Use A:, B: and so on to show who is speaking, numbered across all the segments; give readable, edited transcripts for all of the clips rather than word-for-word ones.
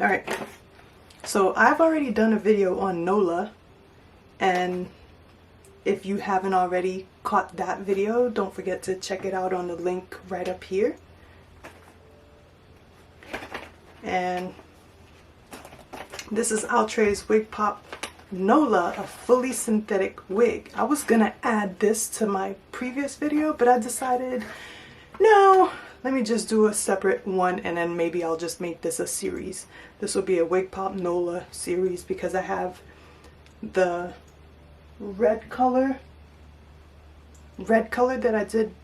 A: Alright, so I've already done a video on Nola, and if you haven't already caught that video, don't forget to check it out on the link right up here. And this is Outre's Wig Pop Nola, a fully synthetic wig. I was gonna add this to my previous video, but I decided, no, let me just do a separate one, and then maybe I'll just make this a series. This will be a Wig Pop Nola series because I have the red color that I did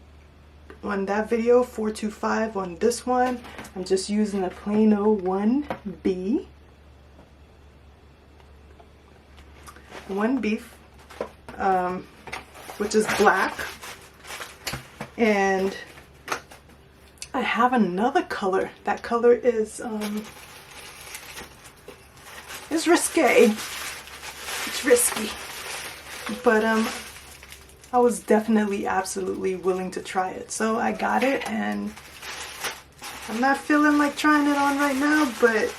A: on that video, 425. On this one, I'm just using a plain old 1B. 1B, which is black. And I have another color. That color is risque. It's risky. But I was definitely absolutely willing to try it. So I got it, and I'm not feeling like trying it on right now, but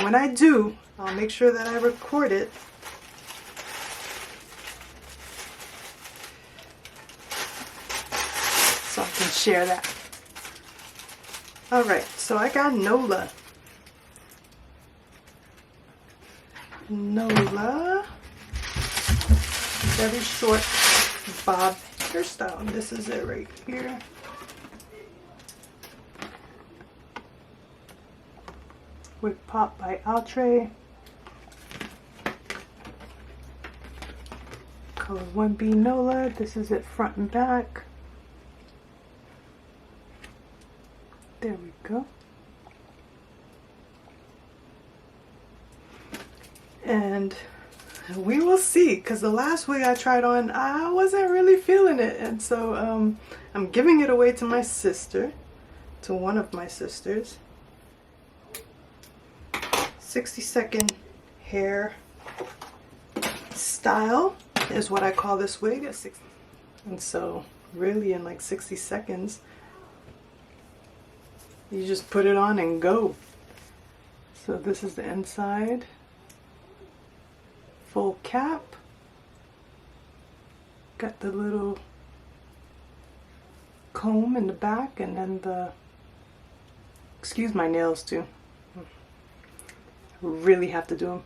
A: when I do, I'll make sure that I record it. So I can share that. Alright, so I got Nola. Very short bob hairstyle. And this is it right here. Wig Pop by Outre. Color 1B Nola. This is it front and back. There we go. And we will see, because the last wig I tried on, I wasn't really feeling it. And so I'm giving it away to my sister, to one of my sisters. 60-second hair style is what I call this wig. And so really in like 60 seconds, you just put it on and go. So this is the inside. Full cap. Got the little comb in the back, and then the, excuse my nails too. Really have to do them.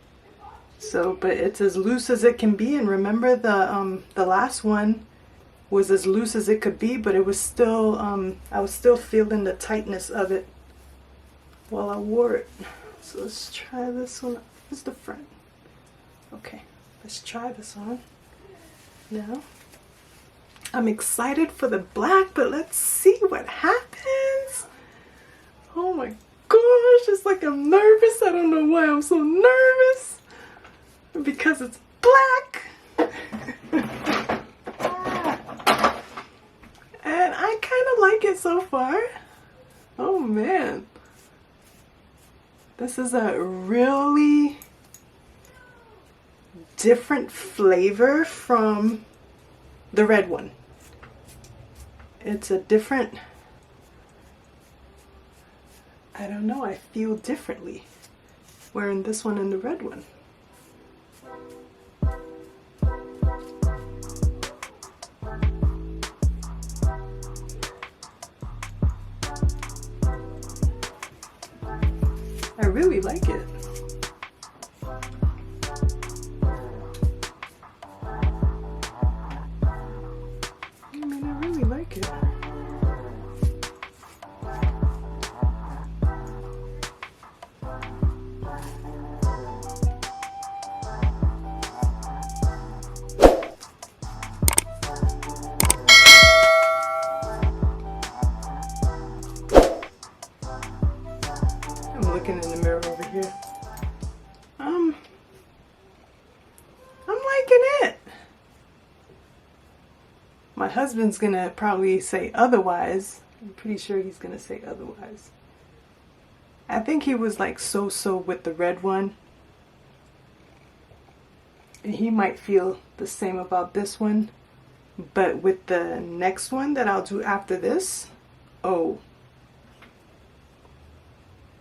A: So, but it's as loose as it can be. And remember, the last one was as loose as it could be, but it was still I was still feeling the tightness of it while I wore it. So let's try this one. Here's the front. Okay, let's try this on now. I'm excited for the black, but let's see what happens. Oh my gosh, it's like I'm nervous. I don't know why I'm so nervous. Because it's black. And I kind of like it so far. Oh man. This is a really different flavor from the red one. It's a different, I don't know, I feel differently wearing this one and the red one. I really like it. I mean, I really like it. I'm looking in the mirror over here. I'm liking it. My husband's gonna probably say otherwise. I'm pretty sure he's gonna say otherwise. I think he was like so with the red one. And he might feel the same about this one. But with the next one that I'll do after this, oh,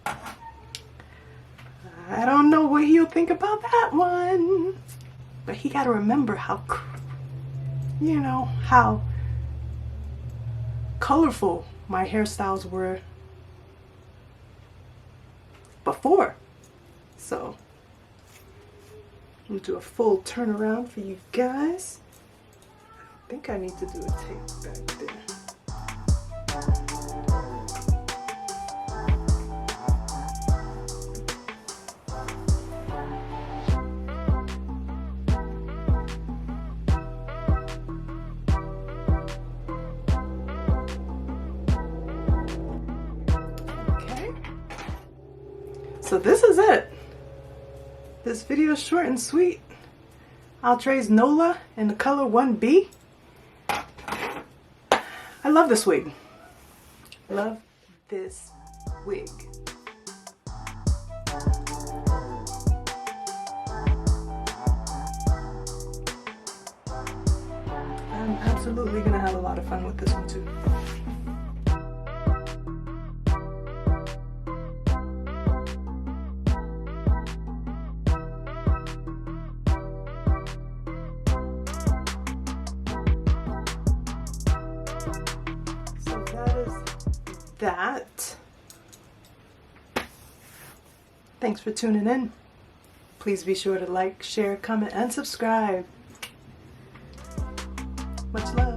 A: I don't know what he'll think about that one. But he got to remember how, you know, how colorful my hairstyles were before. So I'm gonna do a full turnaround for you guys. I think I need to do a tape back there. Okay. So this is it. This video is short and sweet. Outrageous Nola in the color 1B. I love this wig. Love this wig. I'm absolutely gonna have a lot of fun with this one too. That. Thanks for tuning in. Please be sure to like, share, comment, and subscribe. Much love.